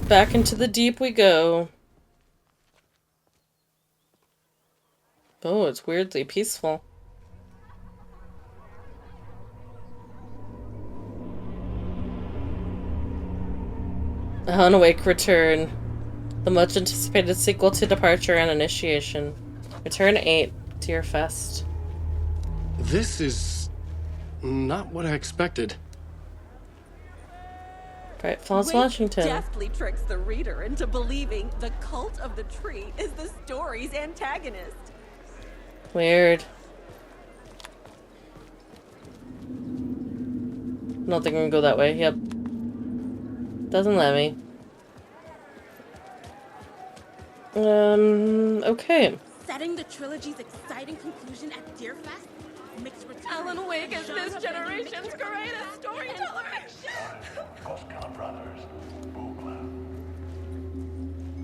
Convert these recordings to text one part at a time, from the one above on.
Back into the deep we go. Oh, it's weirdly peaceful. Unawake Return. The much anticipated sequel to Departure and Initiation. Return 8. Deerfest. This is not what I expected. Bright Falls, Wake Washington. deftly tricks the reader into believing the cult of the tree is the story's antagonist. Weird. I don't think we can go that way. Yep. Doesn't let me. Okay. Setting the trilogy's exciting conclusion at Deerfest, mixed with Alan Wake is this generation's greatest storyteller. Koska Brothers, Book Club.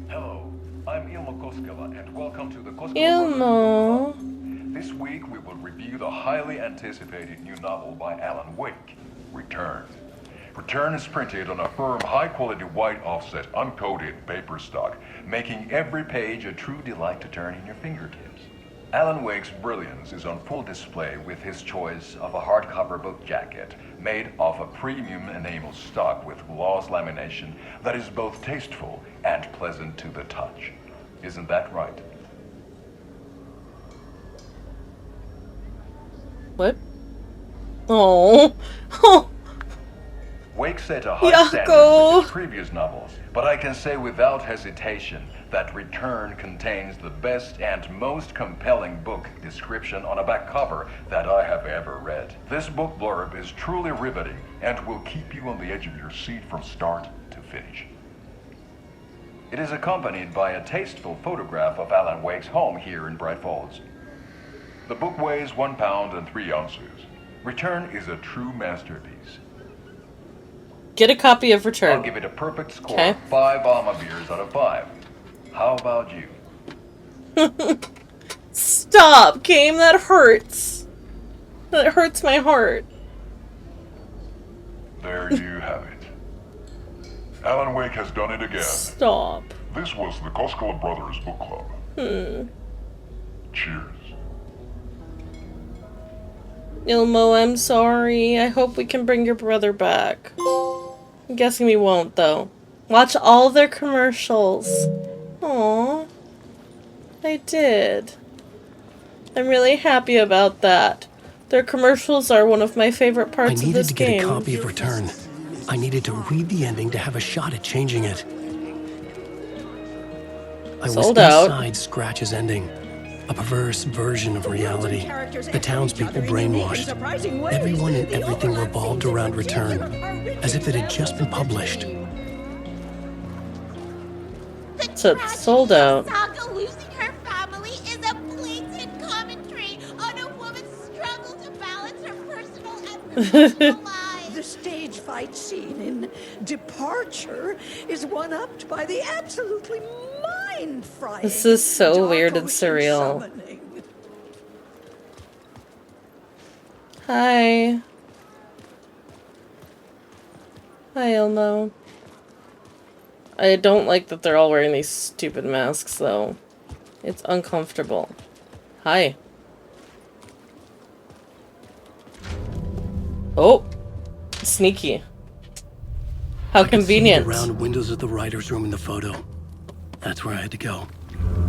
Hello, I'm Ilmo Koskela, and welcome to the Koskela Ilmo. Brothers. This week we will review the highly anticipated new novel by Alan Wake, Return. Return is printed on a firm, high-quality white offset, uncoated paper stock, making every page a true delight to turn in your fingertips. Alan Wake's brilliance is on full display with his choice of a hardcover book jacket made of a premium enamel stock with gloss lamination that is both tasteful and pleasant to the touch. Isn't that right? What? Oh. Oh. Wake set a high standard with his previous novels, but I can say without hesitation that Return contains the best and most compelling book description on a back cover that I have ever read. This book blurb is truly riveting and will keep you on the edge of your seat from start to finish. It is accompanied by a tasteful photograph of Alan Wake's home here in Bright Falls. The book weighs 1 pound and 3 ounces. Return is a true masterpiece. Get a copy of Return. I'll give it a perfect score of 5 Alma beers out of 5. How about you? Stop, game. That hurts. That hurts my heart. There you have it. Alan Wake has done it again. Stop. This was the Koskela Brothers Book Club. Cheers. Ilmo, I'm sorry. I hope we can bring your brother back. I'm guessing we won't, though. Watch all their commercials. Aww. I did. I'm really happy about that. Their commercials are one of my favorite parts of this game. I needed to get a copy of Return. I needed to read the ending to have a shot at changing it. I was inside Scratch's ending. A perverse version of reality. The townspeople brainwashed. Everyone and everything revolved around Return, as if it had just been published. So it's sold out. Saga losing her family is a blatant commentary on a woman's struggle to balance her personal and professional lives. The stage fight scene in Departure is one-upped by the absolutely mind-frying. This is so weird and surreal. Summoning. Hi. Hi, Ilmo. I don't like that they're all wearing these stupid masks, though. It's uncomfortable. Hi. Oh. Sneaky. How convenient. I could see the round windows of the writer's room in the photo. That's where I had to go.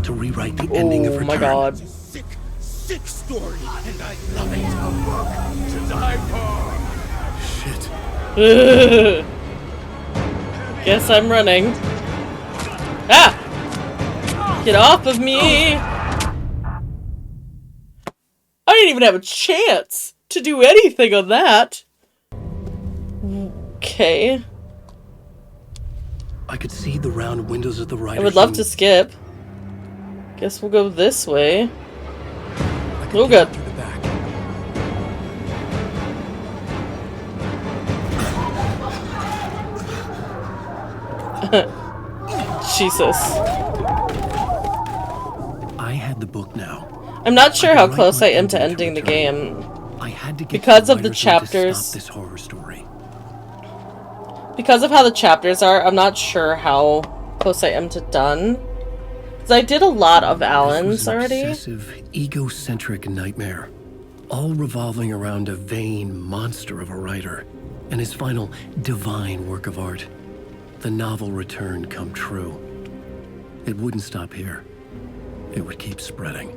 To rewrite the ending of Return. Oh my god. It's a sick, sick story, and I love it. A book to die for. Shit. Guess I'm running. Ah! Get off of me! I didn't even have a chance to do anything on that. Okay. I could see the round windows of the writer's room. I would love to skip. Guess we'll go this way. Oh god. Through the back. Jesus. I had the book now. I'm not sure how close I am to ending the game. I had to get Because to of the writer's room to chapters. stop this horror story. Because of how the chapters are, I'm not sure how close I am to done. Because I did a lot of Alan's already. This was an obsessive, egocentric nightmare, all revolving around a vain monster of a writer and his final divine work of art, the novel Return come true. It wouldn't stop here. It would keep spreading.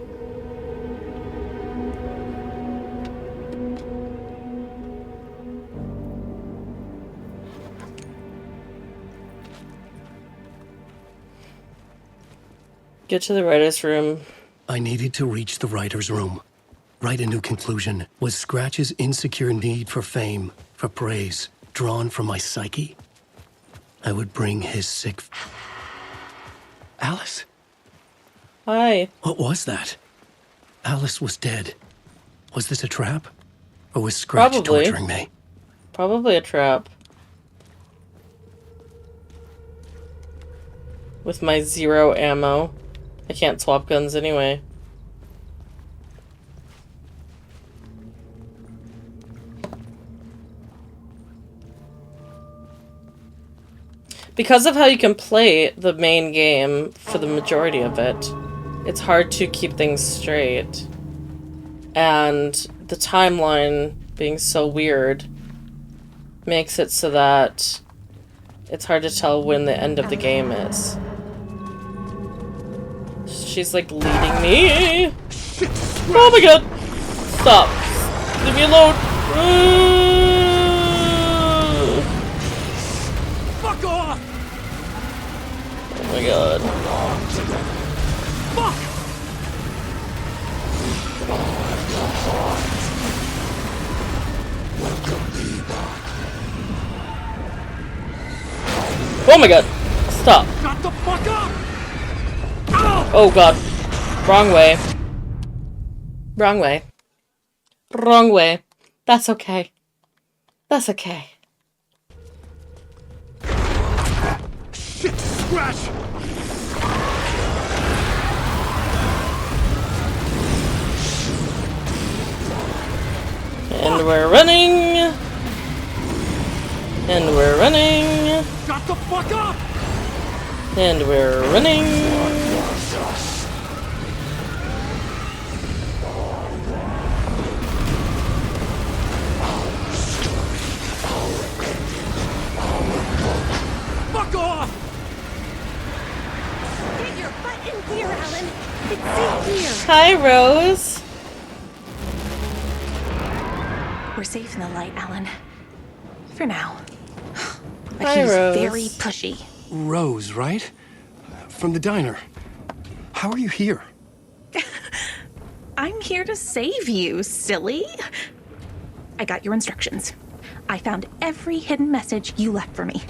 Get to the writer's room. I needed to reach the writer's room. Write a new conclusion. Was Scratch's insecure need for fame, for praise, drawn from my psyche? I would bring his sick... Alice? Hi. What was that? Alice was dead. Was this a trap? Or was Scratch Probably. torturing me? Probably a trap. With my 0 ammo. I can't swap guns anyway. Because of how you can play the main game for the majority of it, it's hard to keep things straight. And the timeline being so weird makes it so that it's hard to tell when the end of the game is. She's like leading me. Oh my god! Stop. Leave me alone. Fuck off! Oh my god. Fuck! Oh my god. Stop. Shut the fuck up! Oh god. Wrong way. Wrong way. Wrong way. That's okay. That's okay. Shit, Scratch! And we're running. And we're running. Shut the fuck up! And we're running. Fuck off! Get your butt in here, Alan. It's safe here. Hi, Rose. We're safe in the light, Alan. For now. But Hi, he's Rose. very pushy. Rose, right? From the diner. How are you here? I'm here to save you, silly. I got your instructions. I found every hidden message you left for me.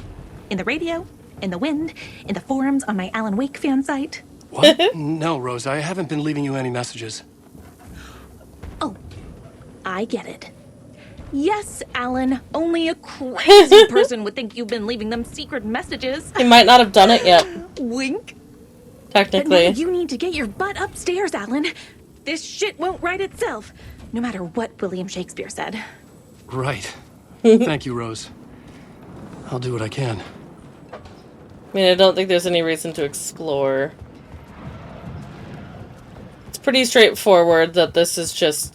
In the radio, in the wind, in the forums on my Alan Wake fan site. What? No, Rose, I haven't been leaving you any messages. Oh, I get it. Yes, Alan, only a crazy person would think you've been leaving them secret messages. He might not have done it yet, Wink. But now technically. you need to get your butt upstairs, Alan. This shit won't right itself, no matter what William Shakespeare said. Right. Thank you, Rose. I'll do what I can. I mean, I don't think there's any reason to explore. It's pretty straightforward that this is just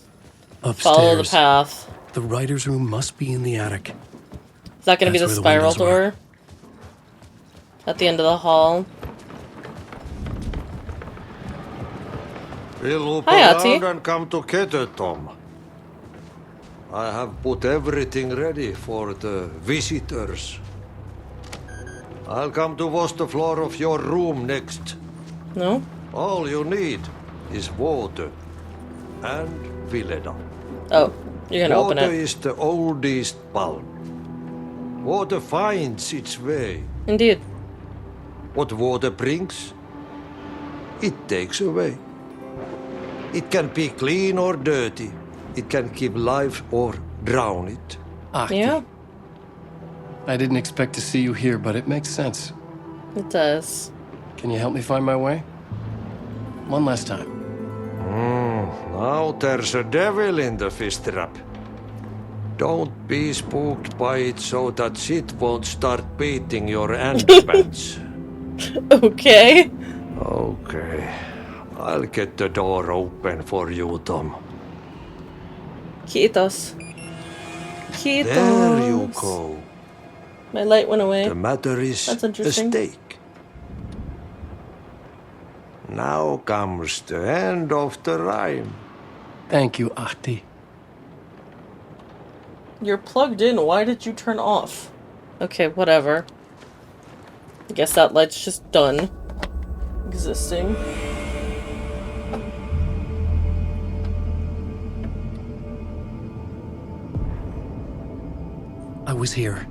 Upstairs. follow the path. The writer's room must be in the attic. Is that going to be the That's where the spiral windows were. door? At the end of the hall? We'll loop Hi, around Ati. and come together, Tom. I have put everything ready for the visitors. I'll come to wash the floor of your room next. No? All you need is water and Vileda. Oh, you're going to open Water it. is the oldest bulb. Water finds its way. Indeed. What water brings, it takes away. It can be clean or dirty. It can give life or drown it. Yeah, I didn't expect to see you here, but it makes sense. it does. Can you help me find my way? One last time. Now there's a devil in the fish trap. Don't be spooked by it so that shit won't start beating your ankles. Okay. Okay. I'll get the door open for you, Tom. Quitos. Quitos. There you go. My light went away. The matter is That's a interesting. stake. Now comes the end of the rhyme. Thank you, Ahti. You're plugged in. Why did you turn off? Okay, whatever. I guess that light's just done existing. I was here.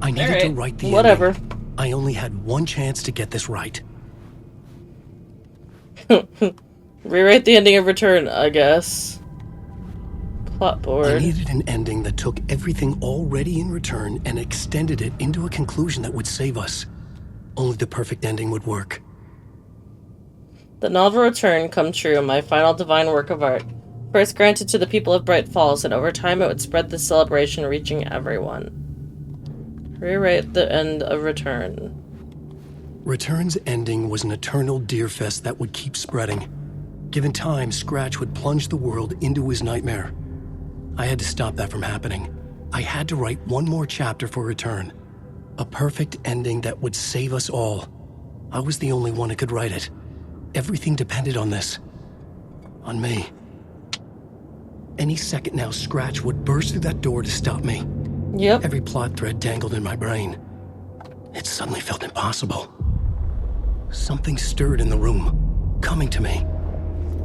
I needed to write the whatever. ending. I only had one chance to get this right. Rewrite the ending of Return, I guess. Plot board. I needed an ending that took everything already in Return and extended it into a conclusion that would save us. Only the perfect ending would work. The novel Return come true, my final divine work of art. First granted to the people of Bright Falls, and over time it would spread the celebration, reaching everyone. Rewrite the end of Return. Return's ending was an eternal Deerfest that would keep spreading. Given time, Scratch would plunge the world into his nightmare. I had to stop that from happening. I had to write one more chapter for Return. A perfect ending that would save us all. I was the only one who could write it. Everything depended on this. On me. Any second now, Scratch would burst through that door to stop me. Yep. Every plot thread dangled in my brain. It suddenly felt impossible. Something stirred in the room, coming to me.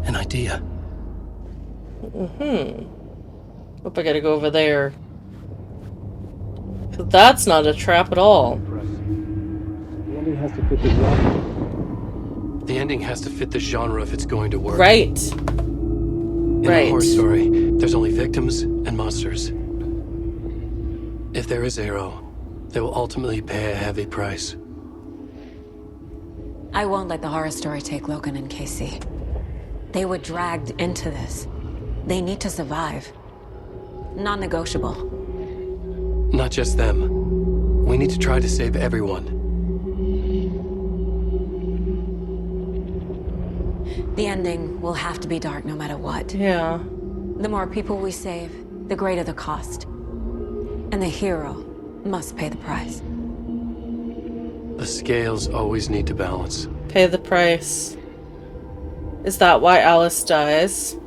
An idea. Hope I gotta go over there. 'Cause that's not a trap at all. The ending has to fit the genre if it's going to work. Right. In a horror story, there's only victims and monsters. If there is a hero, they will ultimately pay a heavy price. I won't let the horror story take Logan and Casey. They were dragged into this. They need to survive. Non-negotiable. Not just them. We need to try to save everyone. The ending will have to be dark no matter what. Yeah. The more people we save, the greater the cost. And the hero must pay the price. The scales always need to balance. Pay the price. Is that why Alice dies?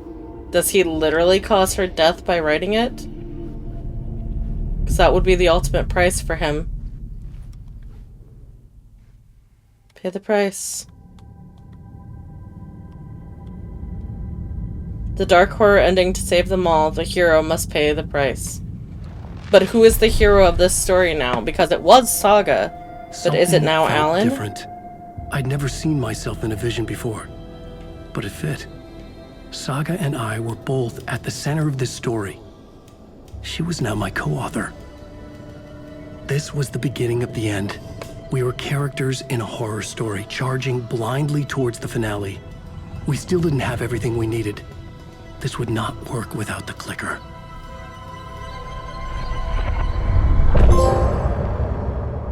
Does he literally cause her death by writing it? Because that would be the ultimate price for him. Pay the price. The dark horror ending to save them all, the hero must pay the price. But who is the hero of this story now? Because it was Saga, but is it now Alan? Different. I'd never seen myself in a vision before, but it fit. Saga and I were both at the center of this story. She was now my co-author. This was the beginning of the end. We were characters in a horror story, charging blindly towards the finale. We still didn't have everything we needed. This would not work without the clicker.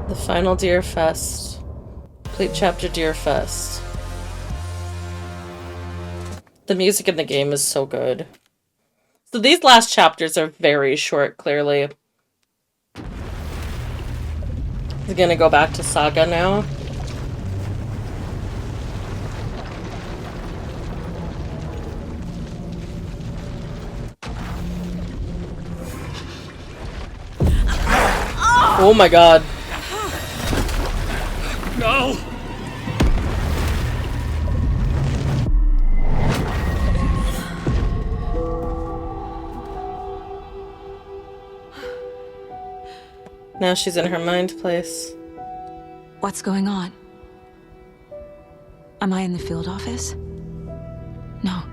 The final Deerfest. Complete chapter Deerfest. The music in the game is so good. So these last chapters are very short, clearly. We're gonna go back to Saga now. Oh my god. No! Now she's in her mind place. What's going on? Am I in the field office? No.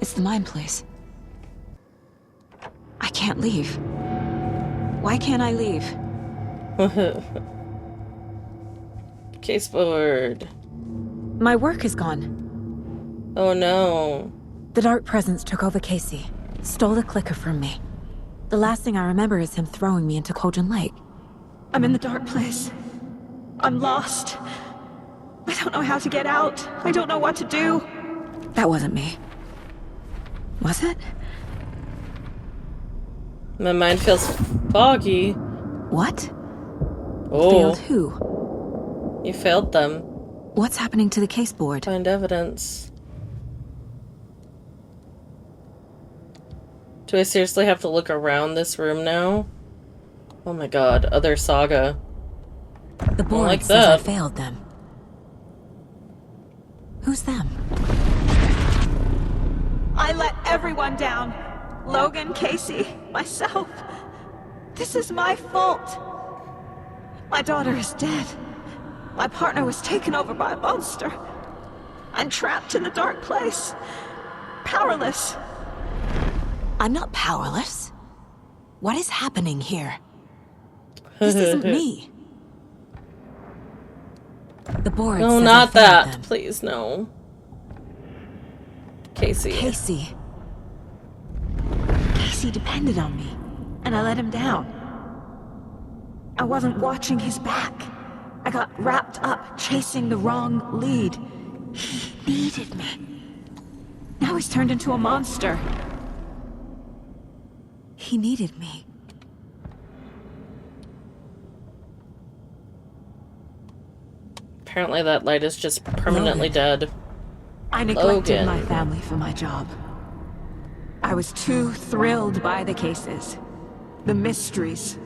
It's the mind place. I can't leave. Why can't I leave? Caseboard. My work is gone. Oh no. The dark presence took over Casey. stole the clicker from me. The last thing I remember is him throwing me into Kojin Lake. I'm in the dark place. I'm lost. I don't know how to get out. I don't know what to do. That wasn't me. Was it? My mind feels foggy. What? Oh. Failed who? You failed them. What's happening to the case board? Find evidence. Do I seriously have to look around this room now? Oh my god, other Saga. The board like says that. I failed them. Who's them? I let everyone down. Logan, Casey, myself. This is my fault. My daughter is dead. My partner was taken over by a monster. I'm trapped in the dark place. Powerless. I'm not powerless. What is happening here? This isn't me. The board No, says not I failed that. them. Please, no. Casey. Casey depended on me, and I let him down. I wasn't watching his back. I got wrapped up chasing the wrong lead. He needed me. Now he's turned into a monster. He needed me. Apparently that light is just permanently dead. I neglected Logan. my family for my job. I was too thrilled by the cases, the mysteries.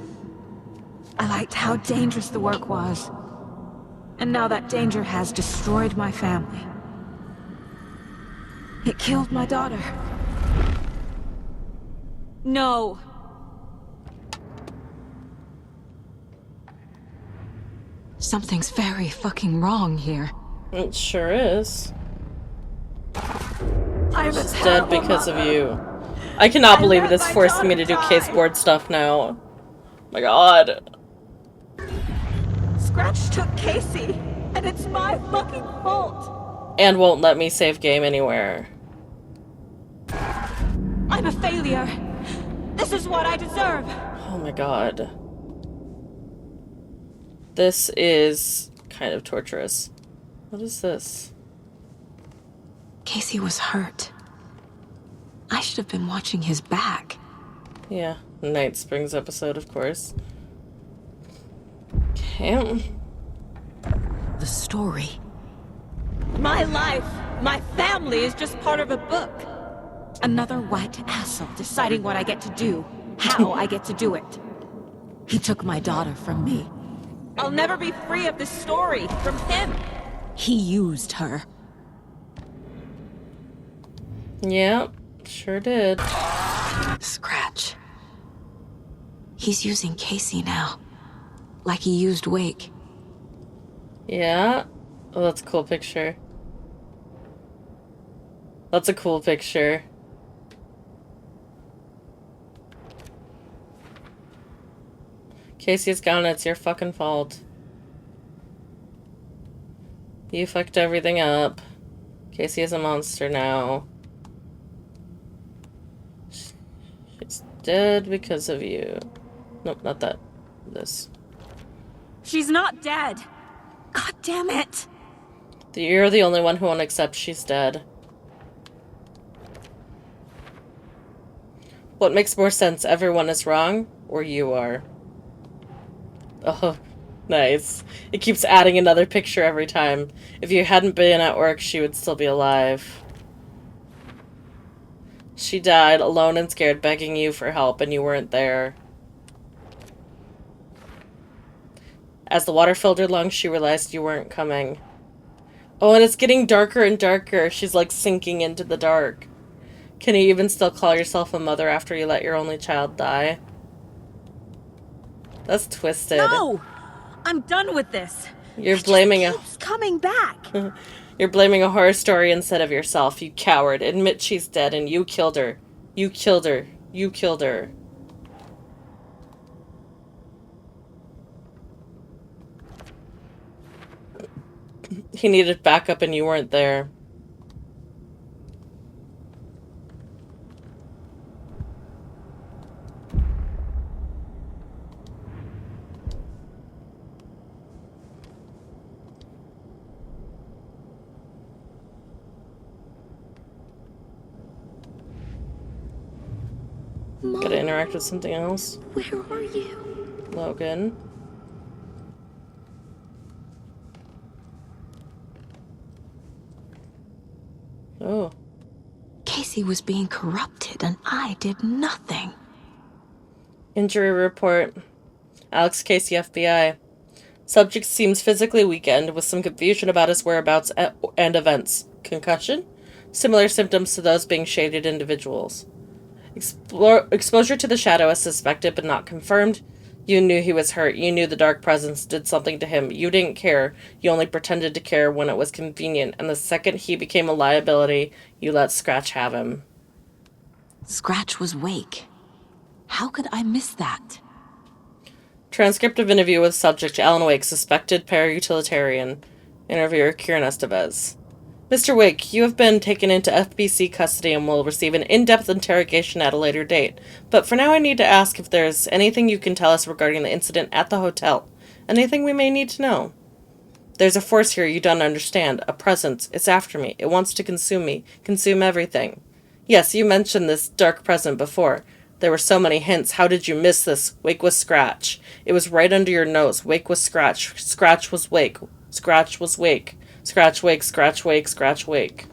I liked how dangerous the work was. And now that danger has destroyed my family. It killed my daughter. No. Something's very fucking wrong here. It sure is. I'm She's dead because of you. I cannot believe it is forcing me to do case board stuff now. Oh my god. Scratch took Casey, and it's my fucking fault. And won't let me save game anywhere. I'm a failure. This is what I deserve. Oh my god. This is kind of torturous. What is this? Casey was hurt. I should have been watching his back. Yeah, Night Springs episode, of course. Okay. The story. My life, my family is just part of a book. Another white asshole deciding what I get to do, how I get to do it. He took my daughter from me. I'll never be free of this story from him. He used her. Yeah, sure did. Scratch. He's using Casey now. Like he used Wake. Yeah. Oh, that's a cool picture. That's a cool picture. Casey's gone, it's your fucking fault. You fucked everything up. Casey is a monster now. She's dead because of you. Nope, not that. This. She's not dead. God damn it. You're the only one who won't accept she's dead. What makes more sense? Everyone is wrong, or you are? Oh, nice. It keeps adding another picture every time. If you hadn't been at work, she would still be alive. She died, alone and scared, begging you for help, and you weren't there. As the water filled her lungs, she realized you weren't coming. Oh, and it's getting darker and darker. She's like sinking into the dark. Can you even still call yourself a mother after you let your only child die? That's twisted. No! I'm done with this. You're blaming It keeps coming back. You're blaming a horror story instead of yourself, you coward. Admit she's dead and you killed her. You killed her. You killed her. He needed backup and you weren't there. Mom, Gotta interact with something else. where are you? Logan. Oh. Casey was being corrupted, and I did nothing. Injury report. Alex Casey, FBI. Subject seems physically weakened, with some confusion about his whereabouts and events. Concussion? Similar symptoms to those being shaded individuals. Exposure to the shadow is suspected but not confirmed. You knew he was hurt. You knew the dark presence did something to him. You didn't care. You only pretended to care when it was convenient. And the second he became a liability, you let Scratch have him. Scratch was Wake. How could I miss that? Transcript of interview with subject Alan Wake, suspected para-utilitarian. Interviewer Kieran Estevez. Mr. Wake, you have been taken into FBC custody and will receive an in-depth interrogation at a later date. But for now I need to ask if there's anything you can tell us regarding the incident at the hotel. Anything we may need to know. There's a force here you don't understand. A presence. It's after me. It wants to consume me. Consume everything. Yes, you mentioned this dark present before. There were so many hints. How did you miss this? Wake was Scratch. It was right under your nose. Wake was Scratch. Scratch was Wake. Scratch was Wake. Scratch, Wake, Scratch, Wake, Scratch, Wake.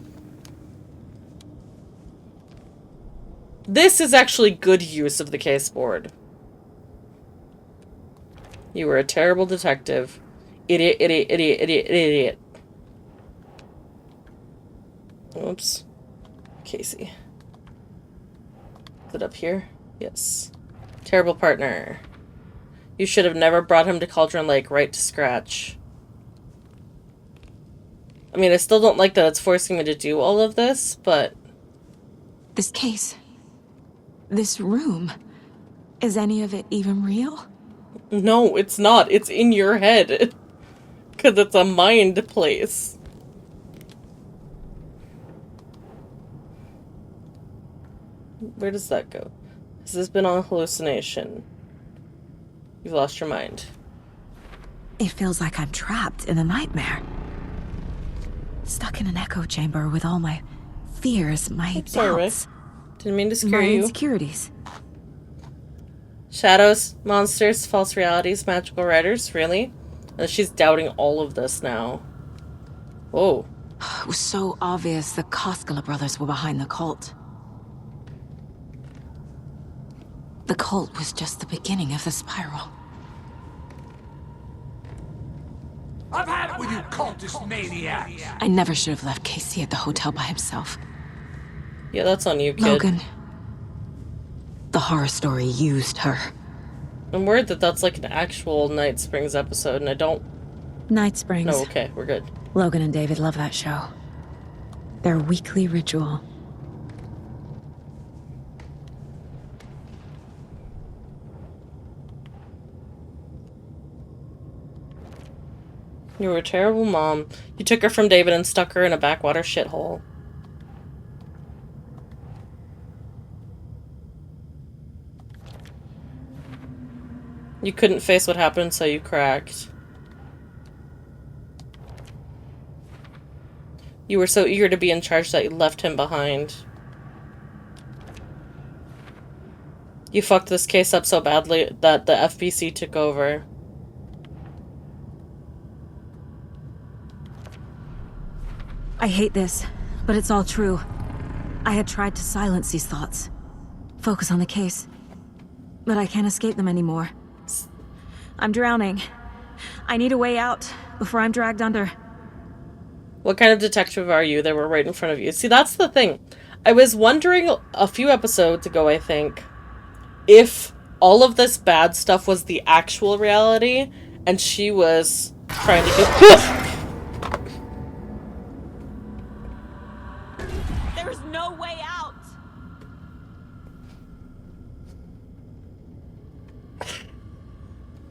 This is actually good use of the case board. You were a terrible detective. Idiot, idiot, idiot, idiot, idiot. Oops. Casey. Is it up here? Yes. Terrible partner. You should have never brought him to Cauldron Lake, right to Scratch. I mean, I still don't like that it's forcing me to do all of this, but... This case. This room. Is any of it even real? No, it's not. It's in your head. Because it's a mind place. Where does that go? Has this been a hallucination? You've lost your mind. It feels like I'm trapped in a nightmare. Stuck in an echo chamber with all my fears, my doubts. Sorry, didn't mean to scare my you. Insecurities. Shadows, monsters, false realities, magical writers, really? And she's doubting all of this now. Whoa. It was so obvious the Koskela brothers were behind the cult. The cult was just the beginning of the spiral. I've had it with you cultist maniacs! I never should have left Casey at the hotel by himself. Yeah, that's on you, kid. Logan. The horror story used her. I'm worried that that's like an actual Night Springs episode, and I don't... Night Springs. No, okay, we're good. Logan and David love that show. Their weekly ritual. You were a terrible mom. You took her from David and stuck her in a backwater shithole. You couldn't face what happened, so you cracked. You were so eager to be in charge that you left him behind. You fucked this case up so badly that the FBC took over. I hate this, but it's all true. I had tried to silence these thoughts. Focus on the case. But I can't escape them anymore. I'm drowning. I need a way out before I'm dragged under. What kind of detective are you? They were right in front of you. See, that's the thing. I was wondering a few episodes ago, I think, if all of this bad stuff was the actual reality, and she was trying to do... There's no way out!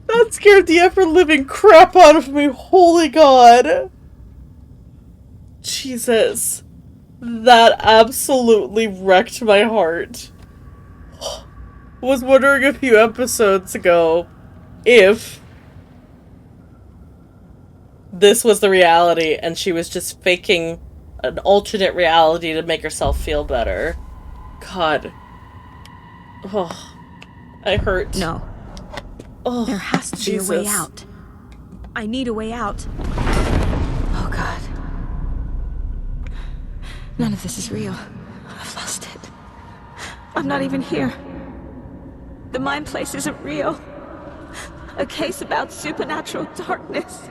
That scared the ever-living crap out of me. Holy God. Jesus. That absolutely wrecked my heart. Was wondering a few episodes ago if this was the reality and she was just faking an alternate reality to make herself feel better. God. Oh, I hurt. No. Oh, there has to be a way out. I need a way out. Oh, God. None of this is real. I've lost it. I'm not even here. The mind place isn't real. A case about supernatural darkness.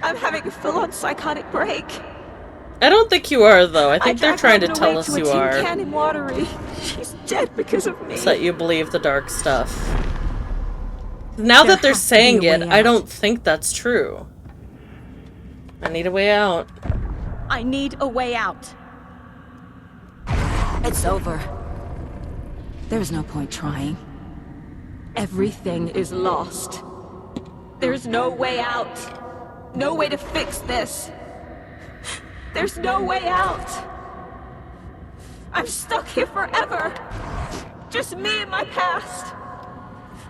I'm having a full-on psychotic break. I don't think you are, though. I think they're trying to tell us you are. Cannon watery. She's dead because of me. So that you believe the dark stuff. Now that they're saying it, I don't think that's true. I need a way out. I need a way out. It's over. There's no point trying. Everything is lost. There's no way out. No way to fix this. There's no way out. I'm stuck here forever. Just me and my past.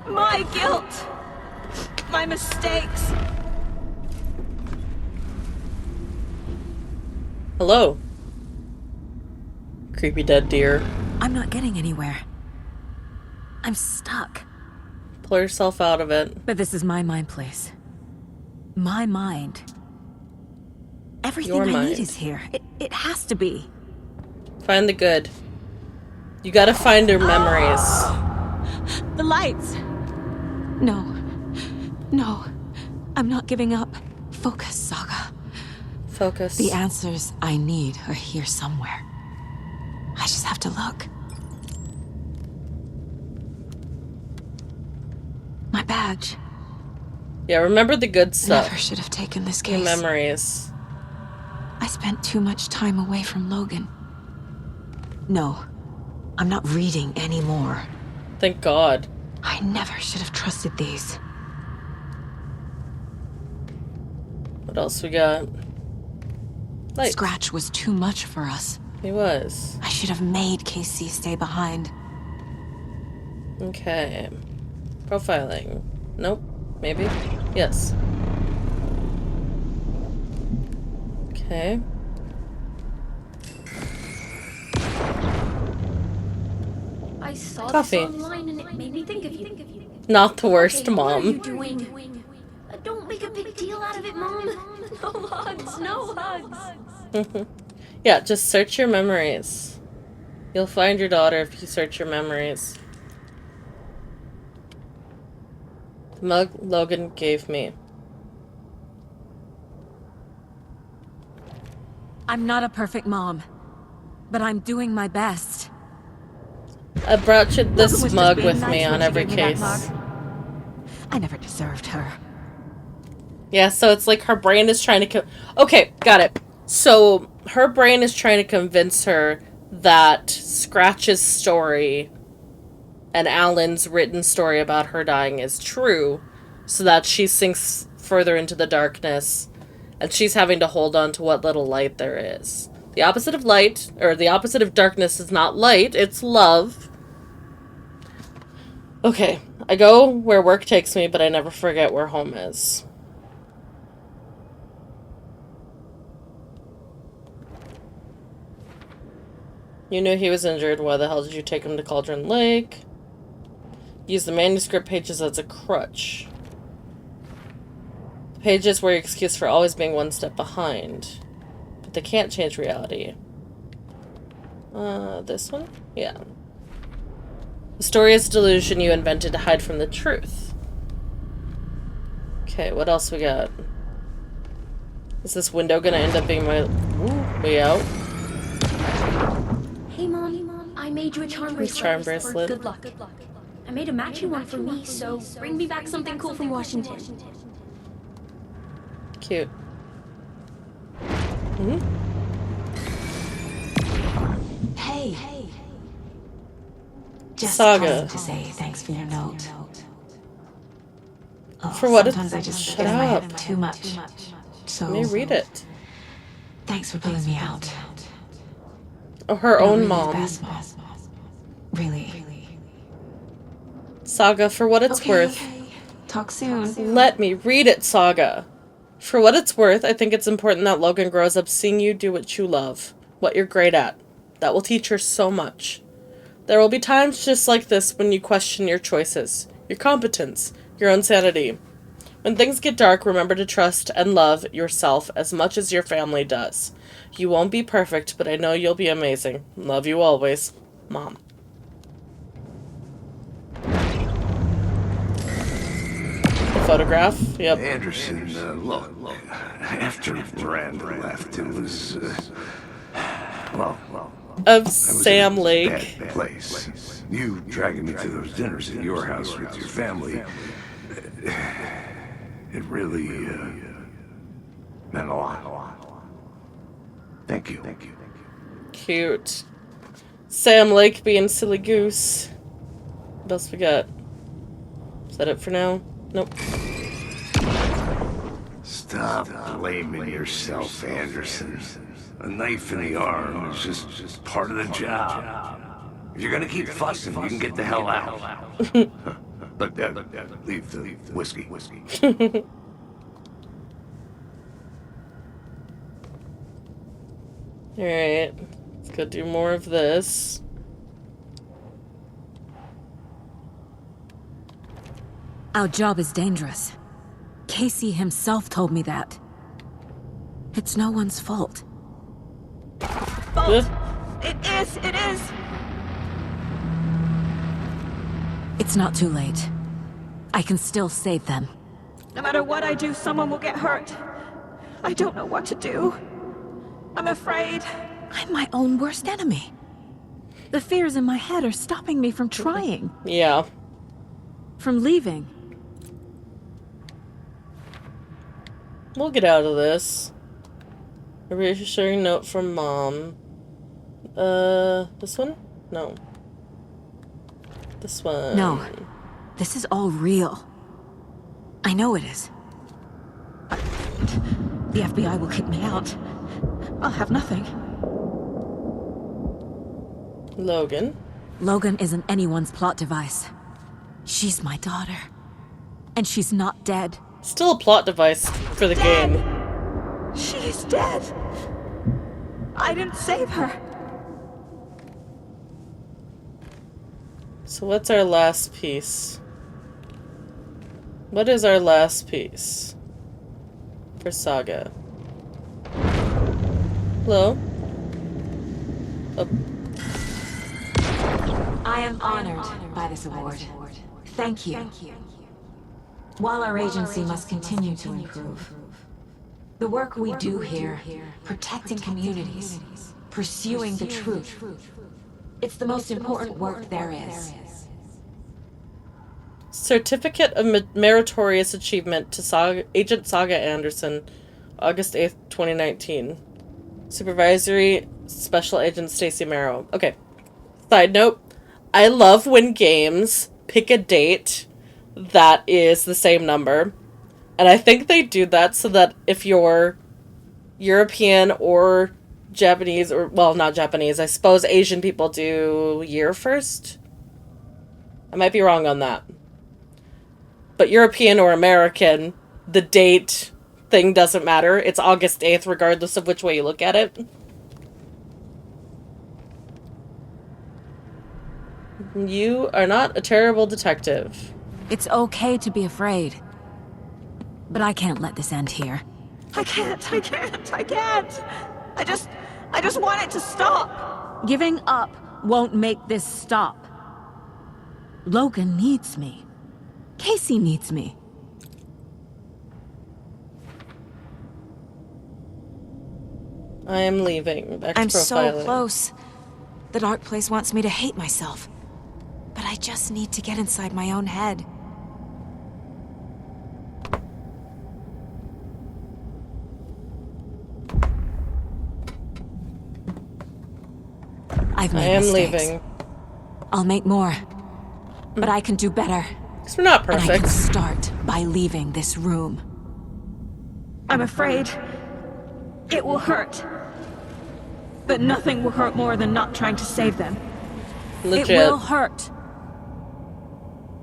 My guilt. My mistakes. Hello. Creepy dead deer. I'm not getting anywhere. I'm stuck. Pull yourself out of it. But this is my mind place. My mind. Everything I need is here. It has to be. Find the good. You gotta find your memories. The lights. No. No. I'm not giving up. Focus, Saga. Focus. The answers I need are here somewhere. I just have to look. My badge. Yeah, remember the good stuff. Never should have taken this case. Your memories. I spent too much time away from Logan. No, I'm not reading anymore. Thank God. I never should have trusted these. What else we got? Lights. Scratch was too much for us. He was. I should have made KC stay behind. Okay. Profiling. Nope. Maybe? Yes. Okay. I saw Coffee. this online and it made me think of you. Not the worst, okay, Mom. What are you doing? Don't make a big deal out of it, Mom. No hugs, no hugs. Yeah, just search your memories. You'll find your daughter if you search your memories. The mug Logan gave me. I'm not a perfect mom, but I'm doing my best. I brought you this mug with me on every case. I never deserved her. Yeah, so it's like her brain is trying to okay, got it. So her brain is trying to convince her that Scratch's story and Alan's written story about her dying is true, so that she sinks further into the darkness, and she's having to hold on to what little light there is. The opposite of light, or the opposite of darkness is not light, it's love. Okay, I go where work takes me, but I never forget where home is. You knew he was injured. Why the hell did you take him to Cauldron Lake? Use the manuscript pages as a crutch. The pages were your excuse for always being one step behind. But they can't change reality. This one? Yeah. The story is a delusion you invented to hide from the truth. Okay, what else we got? Is this window gonna end up being my way out? Hey, Mom, I made you a charm bracelet. Charm bracelet. Good luck. I made a matching one for me, so bring me back something cool from Washington. Cute. Hey. Just Saga. calling to say thanks for your note. Oh, For what? Sometimes I just Shut get in my up. head too much. So Let me read it. Thanks for pulling me out. Oh, her You're own really mom. the best mom. Really. Saga, for what it's worth. Talk soon. Let me read it, Saga. For what it's worth, I think it's important that Logan grows up seeing you do what you love, what you're great at. That will teach her so much. There will be times just like this when you question your choices, your competence, your own sanity. When things get dark, remember to trust and love yourself as much as your family does. You won't be perfect, but I know you'll be amazing. Love you always, Mom. The photograph? Yep. Anderson, look, after Miranda left, it was, well, of Sam Lake. Bad place. You dragging me to those dinners at your house with your family, it really, meant a lot. Thank you. Cute. Sam Lake being silly goose. What else we got? Is that it for now? Nope. Stop blaming yourself, Anderson. A knife in the arm is just part of the job. If you're gonna keep fussing, you can get the hell out. But leave the whiskey. Alright. Let's go do more of this. Our job is dangerous. Casey himself told me that. It's no one's fault. Fault. It is. It's not too late. I can still save them. No matter what I do, someone will get hurt. I don't know what to do. I'm afraid. I'm my own worst enemy. The fears in my head are stopping me from trying. Yeah. From leaving. We'll get out of this. A reassuring note from Mom. This one? No. This one. No. This is all real. I know it is. The FBI will kick me out. I'll have nothing. Logan. Logan isn't anyone's plot device. She's my daughter. And she's not dead. Still a plot device for the game. She's dead. I didn't save her. So what's our last piece? What is our last piece? For Saga. Hello? Oh. I am honored by this award. Thank you. While our agency must continue to improve, the work we do here, protecting communities, pursuing the truth, it's the most important work there is. Certificate of Meritorious Achievement to Agent Saga Anderson, August 8th, 2019. Supervisory Special Agent Stacy Marrow. Okay. Side note, I love when games pick a date that is the same number. And I think they do that so that if you're European or Japanese, or, well, not Japanese, I suppose Asian people do year first? I might be wrong on that. But European or American, the date thing doesn't matter. It's August 8th, regardless of which way you look at it. You are not a terrible detective. It's okay to be afraid. But I can't let this end here. I can't. I just want it to stop. Giving up won't make this stop. Logan needs me. Casey needs me. I am leaving. Back to I'm profiling. so close. The dark place wants me to hate myself. But I just need to get inside my own head. I've made I am mistakes. leaving. I'll make more. But I can do better. Because we're not perfect. And I can start by leaving this room. I'm afraid it will hurt. But nothing will hurt more than not trying to save them. Legit. It will hurt.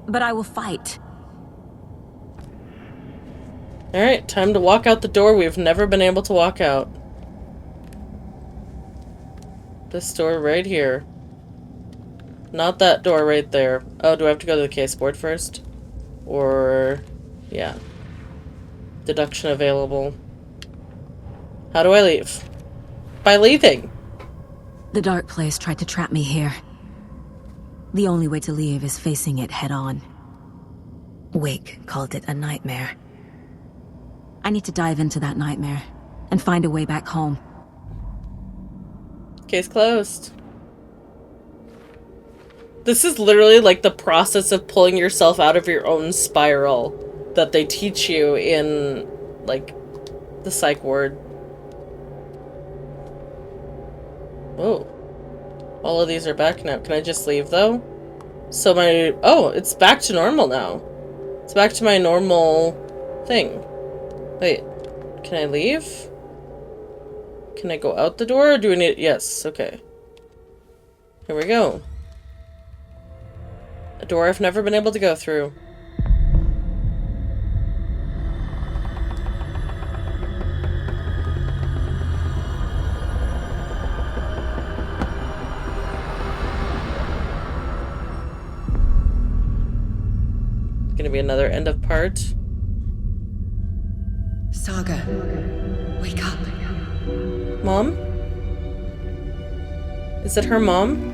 But I will fight. Alright, time to walk out the door we've never been able to walk out. This door right here. Not that door right there. Oh, do I have to go to the case board first? Or... yeah. Deduction available. How do I leave? By leaving! The dark place tried to trap me here. The only way to leave is facing it head-on. Wake called it a nightmare. I need to dive into that nightmare and find a way back home. Case closed. This is literally like the process of pulling yourself out of your own spiral that they teach you in, like, the psych ward. Oh. All of these are back now. Can I just leave, though? So my... oh, it's back to normal now. It's back to my normal thing. Wait. Can I leave? Can I go out the door, or do we need... yes, okay. Here we go. A door I've never been able to go through. Gonna be another end of part. Saga, wake up. Mom? Is it her mom?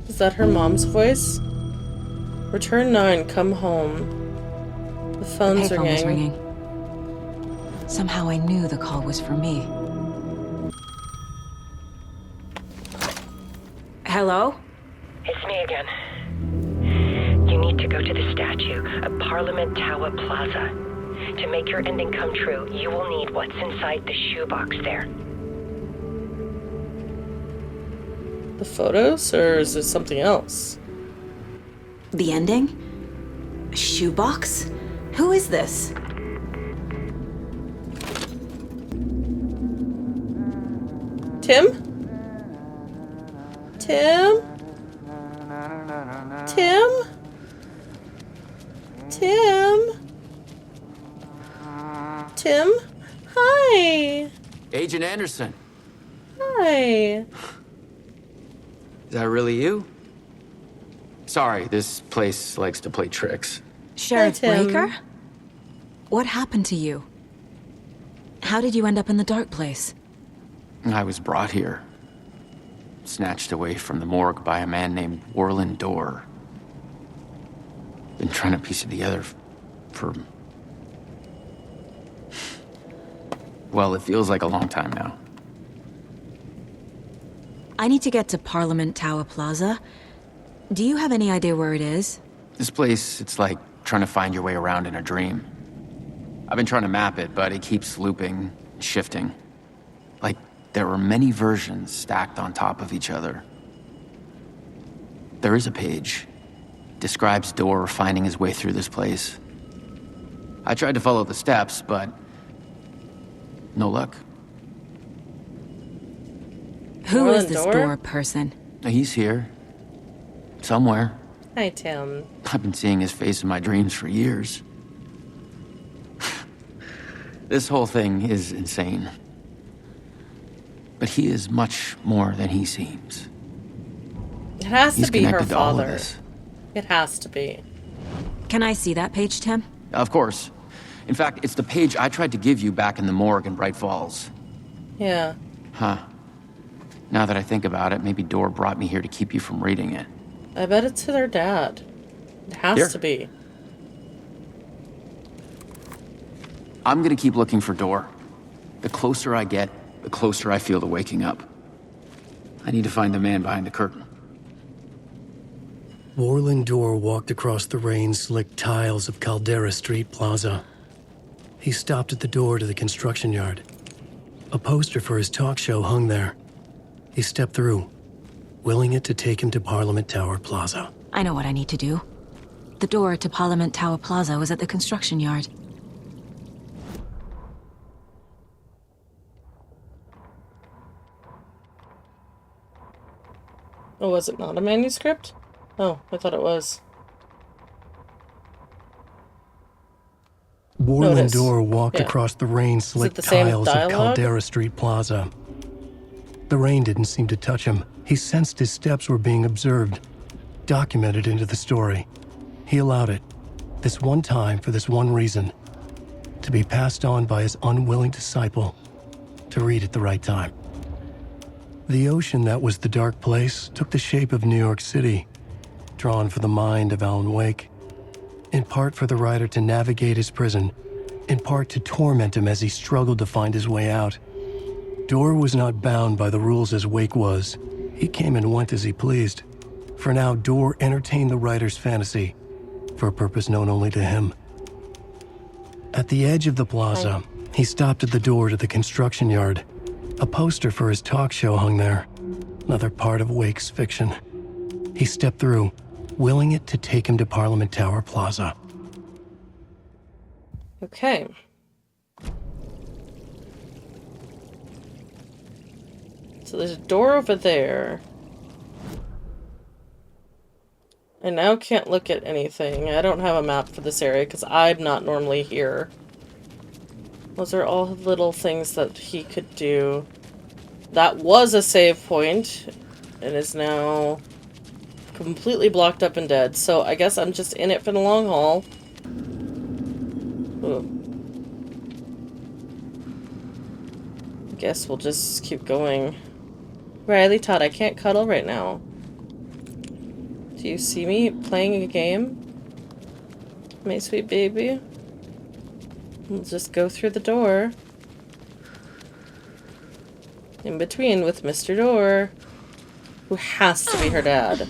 Is that her mom's voice? Return 9, come home. The phone's payphone was ringing. ringing. Somehow I knew the call was for me. Hello? It's me again. You need to go to the statue at Parliament Tower Plaza. To make your ending come true, you will need what's inside the shoebox there. The photos, or is it something else? The ending? A shoebox? Who is this? Tim? Tim? Tim? Tim? Tim? Hi! Agent Anderson. Hi! Is that really you? Sorry, this place likes to play tricks. Sheriff Tim. Breaker? What happened to you? How did you end up in the dark place? I was brought here. Snatched away from the morgue by a man named Warland Dorr. Been trying to piece it together for... well, it feels like a long time now. I need to get to Parliament Tower Plaza. Do you have any idea where it is? This place, it's like trying to find your way around in a dream. I've been trying to map it, but it keeps looping, shifting. Like there are many versions stacked on top of each other. There is a page. Describes Dorr finding his way through this place. I tried to follow the steps, but no luck. Who is this Dorr? Dorr person? He's here. Somewhere. Hi, Tim. I've been seeing his face in my dreams for years. This whole thing is insane. But he is much more than he seems. It has He's to be her connected to all of father. this. It has to be. Can I see that page, Tim? Of course. In fact, it's the page I tried to give you back in the morgue in Bright Falls. Yeah. Huh. Now that I think about it, maybe Dorr brought me here to keep you from reading it. I bet it's to their dad. It has Here. to be. I'm gonna keep looking for Dorr. The closer I get, the closer I feel to waking up. I need to find the man behind the curtain. Warland Dorr walked across the rain-slicked tiles of Caldera Street Plaza. He stopped at the door to the construction yard. A poster for his talk show hung there. He stepped through, willing it to take him to Parliament Tower Plaza. I know what I need to do. The door to Parliament Tower Plaza was at the construction yard. Oh, was it not a manuscript? Oh, I thought it was. Borland Door walked Yeah. across the rain-slicked the same tiles of dialogue? Caldera Street Plaza. The rain didn't seem to touch him. He sensed his steps were being observed, documented into the story. He allowed it, this one time for this one reason, to be passed on by his unwilling disciple, to read at the right time. The ocean that was the dark place took the shape of New York City, drawn for the mind of Alan Wake, in part for the writer to navigate his prison, in part to torment him as he struggled to find his way out. Dorr was not bound by the rules as Wake was. He came and went as he pleased. For now, Dorr entertained the writer's fantasy, for a purpose known only to him. At the edge of the plaza, he stopped at the door to the construction yard. A poster for his talk show hung there, another part of Wake's fiction. He stepped through, willing it to take him to Parliament Tower Plaza. Okay. So there's a door over there. I now can't look at anything. I don't have a map for this area because I'm not normally here. Those are all little things that he could do. That was a save point and is now completely blocked up and dead. So I guess I'm just in it for the long haul. Ooh. I guess we'll just keep going. Riley Todd, I can't cuddle right now. Do you see me playing a game? My sweet baby? We'll just go through the door. In between with Mr. Door, who has to be her dad.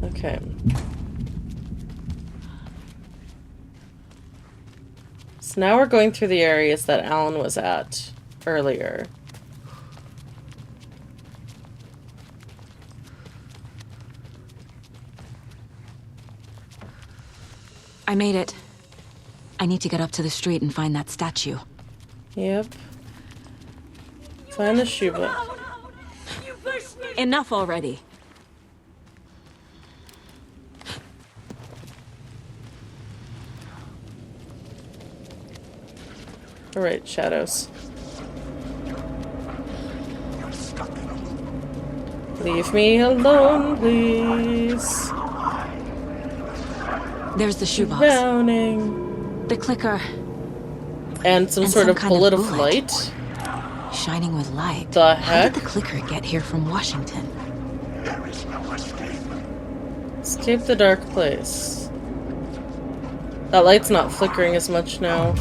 Okay. So now we're going through the areas that Alan was at earlier. I made it. I need to get up to the street and find that statue. Yep. Find the shoebox. Enough already. Alright, shadows. Leave me alone, please. There's the shoebox. Drowning. The clicker. And some sort of bullet of light. Shining with light. The How heck? did the clicker get here from Washington? There is no escape. Escape the dark place. That light's not flickering as much now.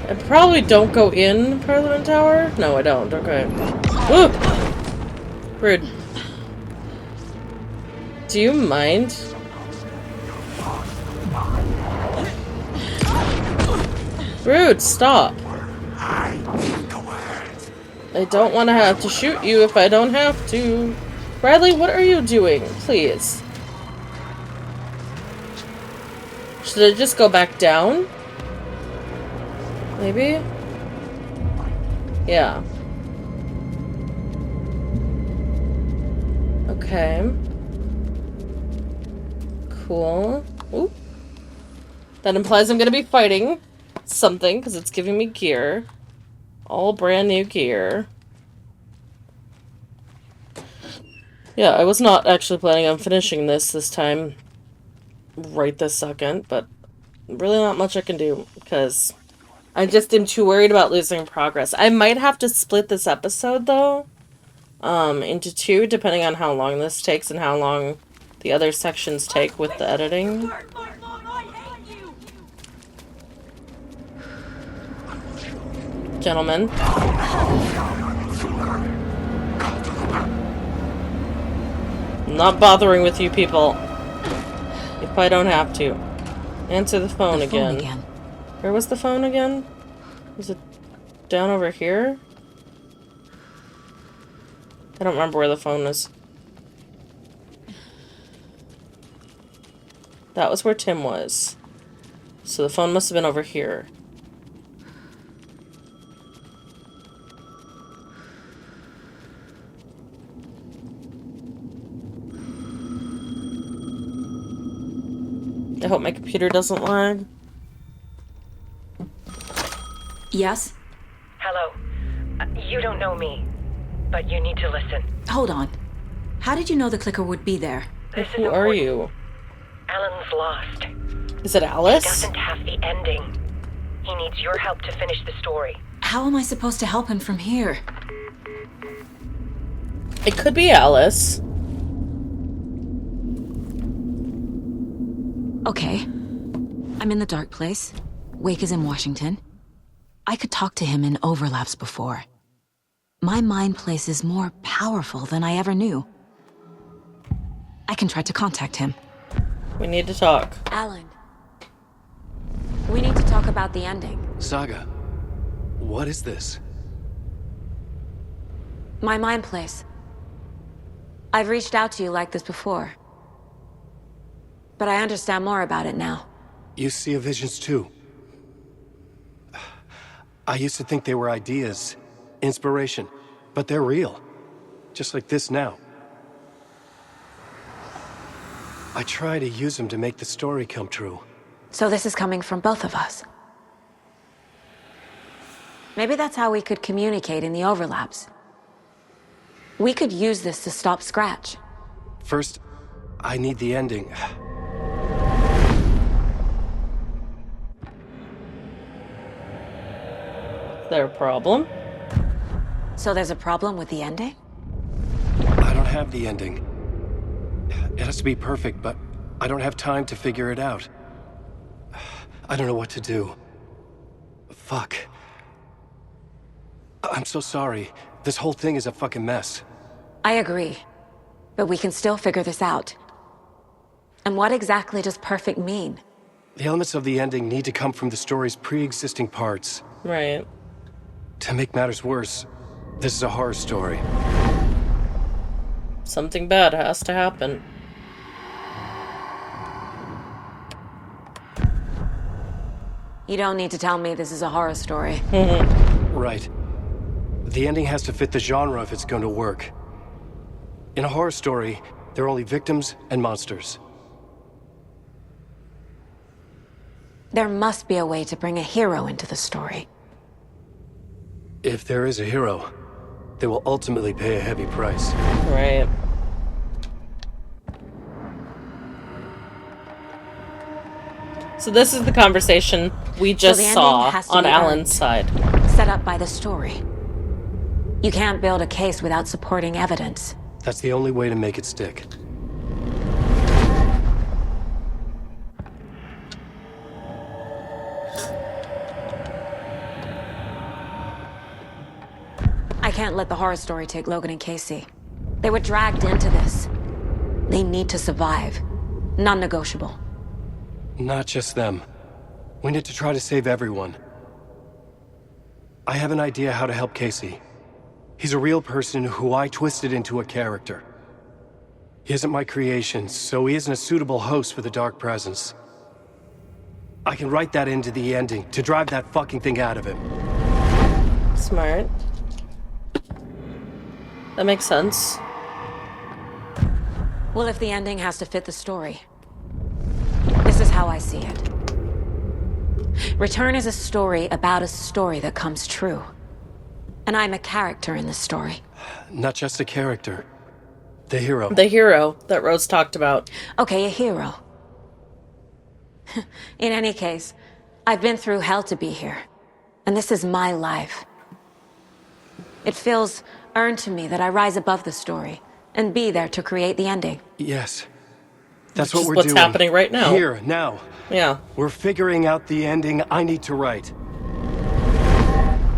I probably don't go in Parliament Tower? No, I don't. Okay. Ooh! Rude. Do you mind? Rude, stop. I don't want to have to shoot you if I don't have to. Bradley, what are you doing? Please. Should I just go back down? Maybe? Yeah. Okay. Cool. Ooh. That implies I'm gonna be fighting something, because it's giving me gear. All brand new gear. Yeah, I was not actually planning on finishing this time right this second, but really not much I can do, because I just am too worried about losing progress. I might have to split this episode, though, into two, depending on how long this takes and how long the other sections take with the editing. Gentlemen. I'm not bothering with you people. If I don't have to. Answer the phone again. Where was the phone again? Was it down over here? I don't remember where the phone is. That was where Tim was. So the phone must have been over here. I hope my computer doesn't lag. Yes? Hello. You don't know me, but you need to listen. Hold on. How did you know the clicker would be there? Who are you? Alan's lost. Is it Alice? He doesn't have the ending. He needs your help to finish the story. How am I supposed to help him from here? It could be Alice. Okay. I'm in the dark place. Wake is in Washington. I could talk to him in overlaps before. My mind place is more powerful than I ever knew. I can try to contact him. We need to talk. Alan. We need to talk about the ending. Saga, what is this? My mind place. I've reached out to you like this before. But I understand more about it now. You see visions too. I used to think they were ideas, inspiration, but they're real. Just like this now. I try to use them to make the story come true. So this is coming from both of us. Maybe that's how we could communicate in the overlaps. We could use this to stop Scratch. First, I need the ending. Is there a problem? So there's a problem with the ending? I don't have the ending. It has to be perfect, but I don't have time to figure it out. I don't know what to do. Fuck. I'm so sorry. This whole thing is a fucking mess. I agree. But we can still figure this out. And what exactly does perfect mean? The elements of the ending need to come from the story's pre-existing parts. Right. To make matters worse, this is a horror story. Something bad has to happen. You don't need to tell me this is a horror story. Right. The ending has to fit the genre if it's going to work. In a horror story, there are only victims and monsters. There must be a way to bring a hero into the story. If there is a hero, they will ultimately pay a heavy price. Right. So this is the conversation we just saw on Alan's side. Set up by the story. You can't build a case without supporting evidence. That's the only way to make it stick. I can't let the horror story take Logan and Casey. They were dragged into this. They need to survive. Non-negotiable. Not just them. We need to try to save everyone. I have an idea how to help Casey. He's a real person who I twisted into a character. He isn't my creation, so he isn't a suitable host for the Dark Presence. I can write that into the ending to drive that fucking thing out of him. Smart. That makes sense. Well, if the ending has to fit the story, this is how I see it. Return is a story about a story that comes true. And I'm a character in the story. Not just a character. The hero. The hero that Rose talked about. Okay, a hero. In any case, I've been through hell to be here. And this is my life. It feels earned to me that I rise above the story and be there to create the ending. Yes. That's Which what we're what's doing. happening right now. Here, now. Yeah. We're figuring out the ending I need to write.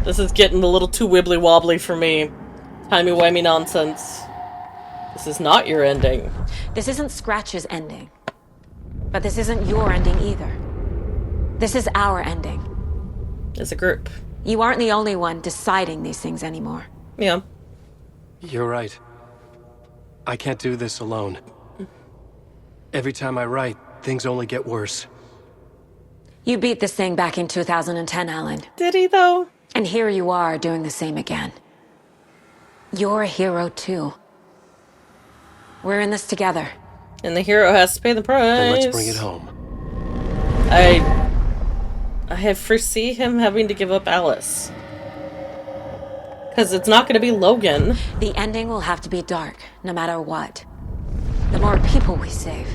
This is getting a little too wibbly wobbly for me. Timey-wimey nonsense. This is not your ending. This isn't Scratch's ending. But this isn't your ending either. This is our ending. As a group. You aren't the only one deciding these things anymore. Yeah. You're right. I can't do this alone. Every time I write, things only get worse. You beat this thing back in 2010, Alan. Did he, though? And here you are doing the same again. You're a hero, too. We're in this together. And the hero has to pay the price. Then let's bring it home. I foresee him having to give up Alice. Because it's not going to be Logan. The ending will have to be dark, no matter what. The more people we save,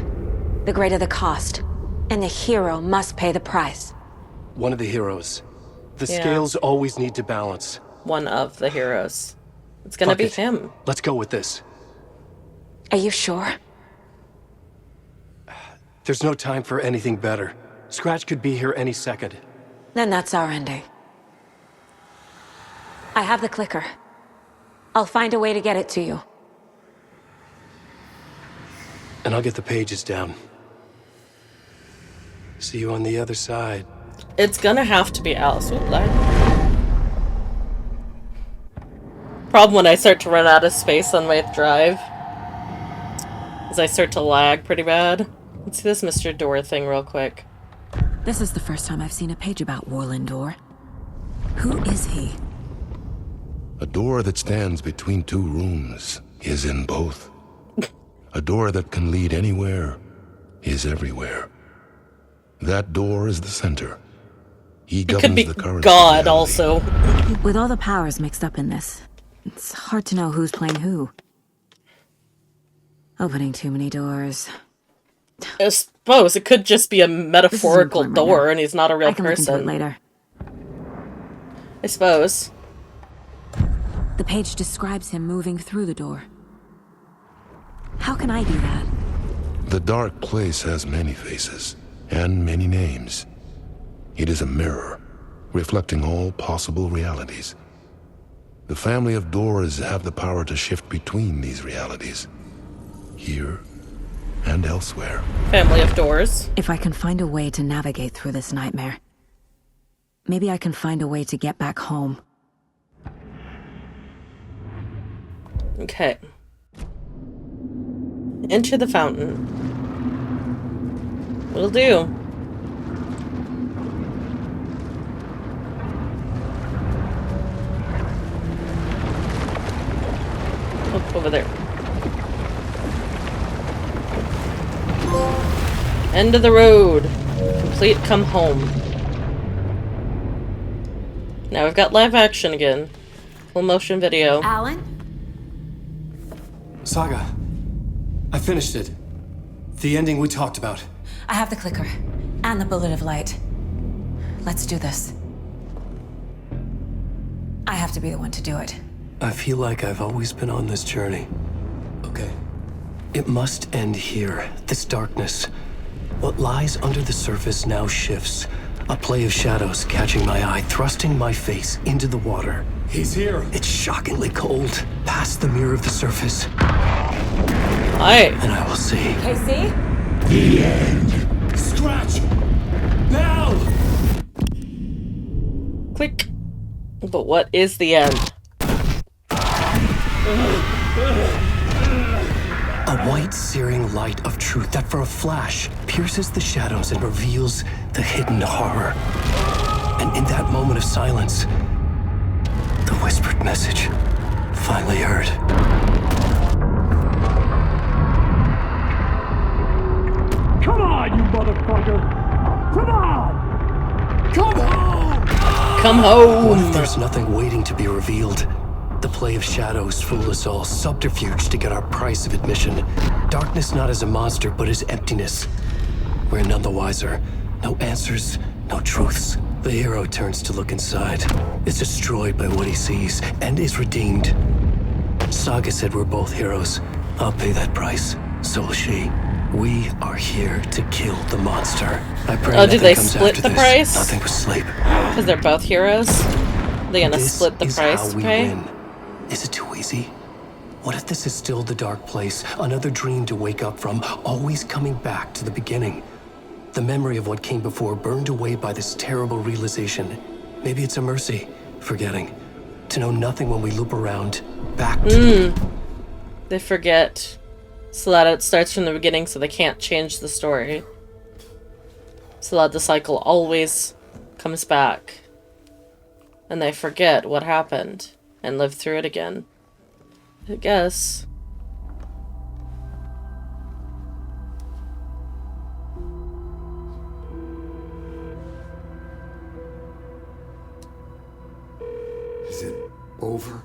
the greater the cost. And the hero must pay the price. One of the heroes. The scales always need to balance. One of the heroes. It's gonna be him. Let's go with this. Are you sure? There's no time for anything better. Scratch could be here any second. Then that's our ending. I have the clicker. I'll find a way to get it to you. And I'll get the pages down. See you on the other side. It's gonna have to be Alice. Ooh, lag. Problem when I start to run out of space on my drive is I start to lag pretty bad. Let's see this Mr. Door thing real quick. This is the first time I've seen a page about Warland Door. Who is he? A door that stands between two rooms is in both. A door that can lead anywhere is everywhere. That door is the center. He governs the current God also. With all the powers mixed up in this, it's hard to know who's playing who. Opening too many doors. I suppose it could just be a metaphorical door and he's not a real I can look into it person. later. I suppose. The page describes him moving through the door. How can I do that? The dark place has many faces and many names. It is a mirror, reflecting all possible realities. The family of doors have the power to shift between these realities, here and elsewhere. Family of doors. If I can find a way to navigate through this nightmare, maybe I can find a way to get back home. Okay. Enter the fountain. Will do. Oh, over there. End of the road. Complete, come home. Now we've got live action again. Full motion video. Alan? Saga. I finished it. The ending we talked about. I have the clicker. And the bullet of light. Let's do this. I have to be the one to do it. I feel like I've always been on this journey. Okay. It must end here. This darkness. What lies under the surface now shifts. A play of shadows catching my eye, thrusting my face into the water. He's here. It's shockingly cold. Past the mirror of the surface. Hi. And I will see. Casey? The end. Scratch! Now! Click. But what is the end? A white, searing light of truth that for a flash pierces the shadows and reveals the hidden horror. And in that moment of silence, the whispered message finally heard. Come on, you motherfucker! Come on! Come home! Come home! What if there's nothing waiting to be revealed? The play of shadows fool us all, subterfuge to get our price of admission. Darkness not as a monster, but as emptiness. We're none the wiser. No answers, no truths. The hero turns to look inside, is destroyed by what he sees, and is redeemed. Saga said we're both heroes. I'll pay that price. So will she. We are here to kill the monster. I pray Oh, did they comes split after the this. price? Nothing but sleep. Because they're both heroes? They gonna This split the is price how to we pay? win. Is it too easy? What if this is still the dark place, another dream to wake up from, always coming back to the beginning? The memory of what came before burned away by this terrible realization. Maybe it's a mercy, forgetting. To know nothing when we loop around, back to They forget. So that it starts from the beginning so they can't change the story. So that the cycle always comes back. And they forget what happened and live through it again. I guess. over.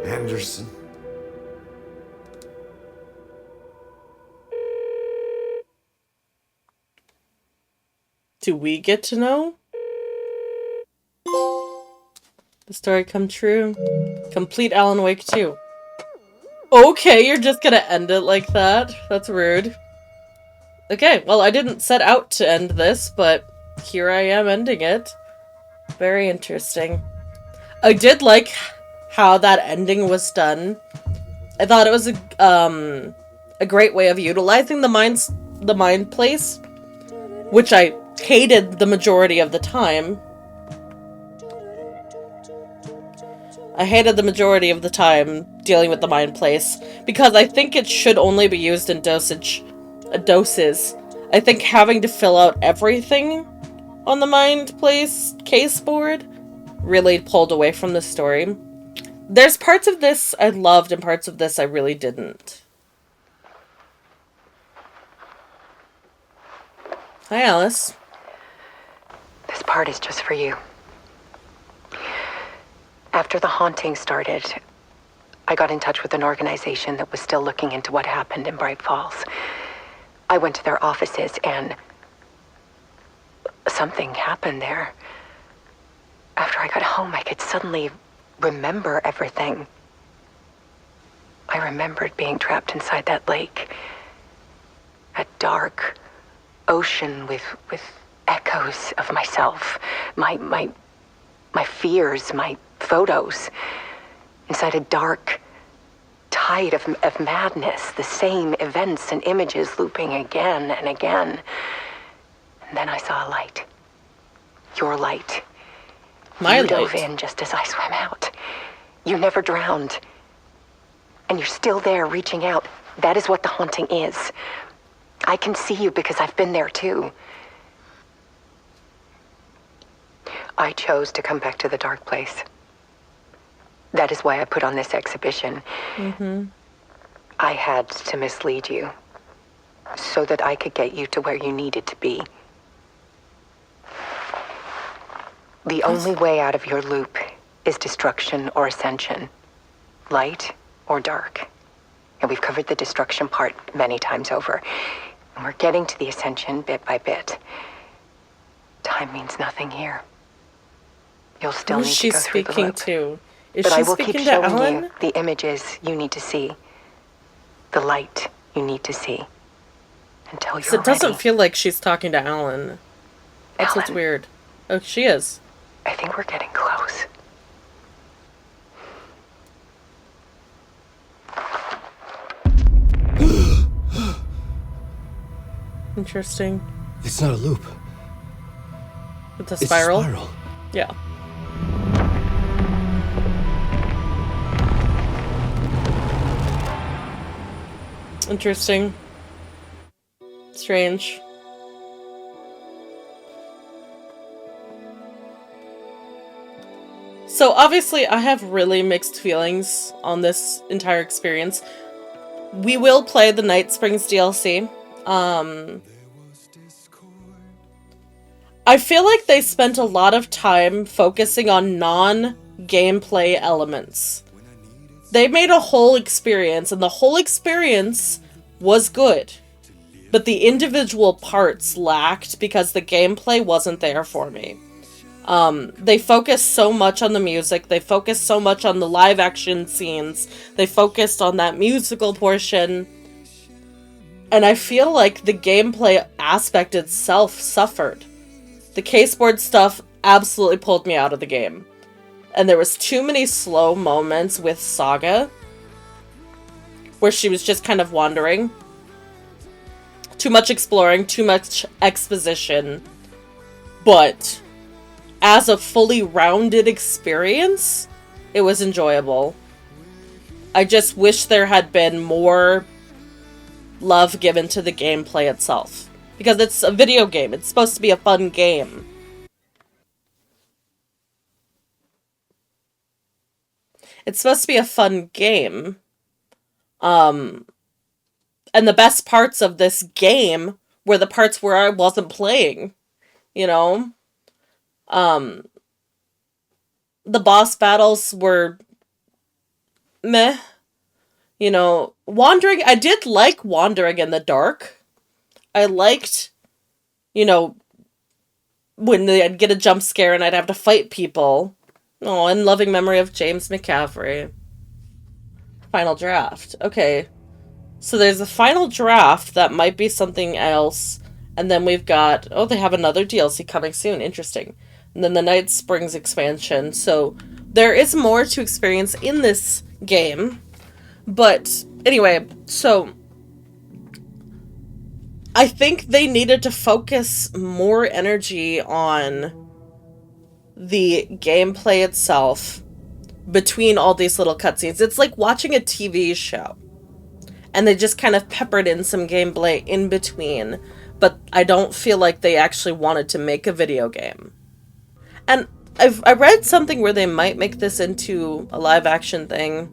Anderson. Do we get to know? The story come true. Complete Alan Wake 2. Okay, you're just gonna end it like that? That's rude. Okay, well, I didn't set out to end this, but here I am ending it. Very interesting. I did like how that ending was done. I thought it was a great way of utilizing the mind place, which I hated the majority of the time. I hated the majority of the time dealing with the mind place because I think it should only be used in doses. I think having to fill out everything on the mind place case board really pulled away from the story. There's parts of this I loved and parts of this I really didn't. Hi, Alice. This part is just for you. After the haunting started, I got in touch with an organization that was still looking into what happened in Bright Falls. I went to their offices and something happened there. After I got home, I could suddenly remember everything. I remembered being trapped inside that lake. A dark ocean with echoes of myself. My fears, my photos. Inside a dark tide of madness. The same events and images looping again and again. And then I saw a light. Your light. My You dove light. in just as I swam out. You never drowned. And you're still there reaching out. That is what the haunting is. I can see you because I've been there too. I chose to come back to the dark place. That is why I put on this exhibition. I had to mislead you so that I could get you to where you needed to be. The only way out of your loop is destruction or ascension, light or dark. And we've covered the destruction part many times over. And we're getting to the ascension bit by bit. Time means nothing here. You'll still Who need is to she go through the speaking loop. to? Is But she I will keep speaking to showing Alan? you the images you need to see. The light you need to see. Until you're 'Cause it doesn't ready. feel like she's talking to Alan. That's what's weird. Oh, she is. I think we're getting close. Interesting. It's not a loop. With the It's a spiral? spiral. Yeah. Interesting. Strange. So obviously I have really mixed feelings on this entire experience. We will play the Night Springs DLC. I feel like they spent a lot of time focusing on non-gameplay elements. They made a whole experience, and the whole experience was good. But the individual parts lacked because the gameplay wasn't there for me. They focused so much on the music, they focused so much on the live action scenes, they focused on that musical portion, and I feel like the gameplay aspect itself suffered. The caseboard stuff absolutely pulled me out of the game. And there was too many slow moments with Saga, where she was just kind of wandering. Too much exploring, too much exposition. But as a fully rounded experience, it was enjoyable. I just wish there had been more love given to the gameplay itself. Because it's a video game. It's supposed to be a fun game. It's supposed to be a fun game. And the best parts of this game were the parts where I wasn't playing. You know? The boss battles were meh. You know, wandering, I did like wandering in the dark. I liked, you know, when I'd get a jump scare and I'd have to fight people. Oh, in loving memory of James McCaffrey. Final draft. Okay. So there's a final draft that might be something else. And then we've got, oh, they have another DLC coming soon. Interesting. And then the Night Springs expansion. So there is more to experience in this game. But anyway, so I think they needed to focus more energy on the gameplay itself between all these little cutscenes. It's like watching a TV show. And they just kind of peppered in some gameplay in between. But I don't feel like they actually wanted to make a video game. And I read something where they might make this into a live action thing,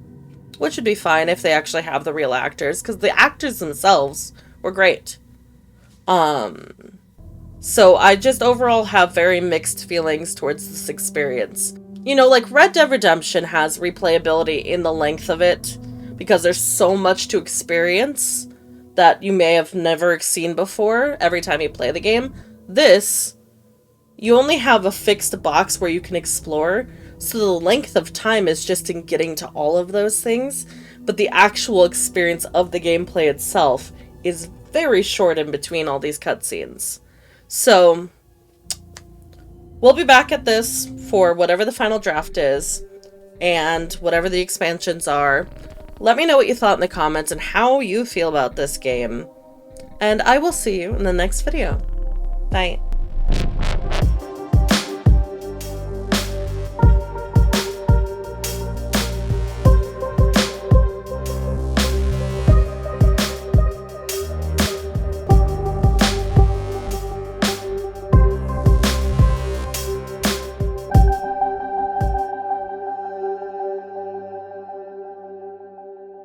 which would be fine if they actually have the real actors, because the actors themselves were great. So I just overall have very mixed feelings towards this experience. You know, like Red Dead Redemption has replayability in the length of it, because there's so much to experience that you may have never seen before every time you play the game. This, you only have a fixed box where you can explore, so the length of time is just in getting to all of those things, but the actual experience of the gameplay itself is very short in between all these cutscenes. So, we'll be back at this for whatever the final draft is, and whatever the expansions are. Let me know what you thought in the comments and how you feel about this game. And I will see you in the next video. Bye.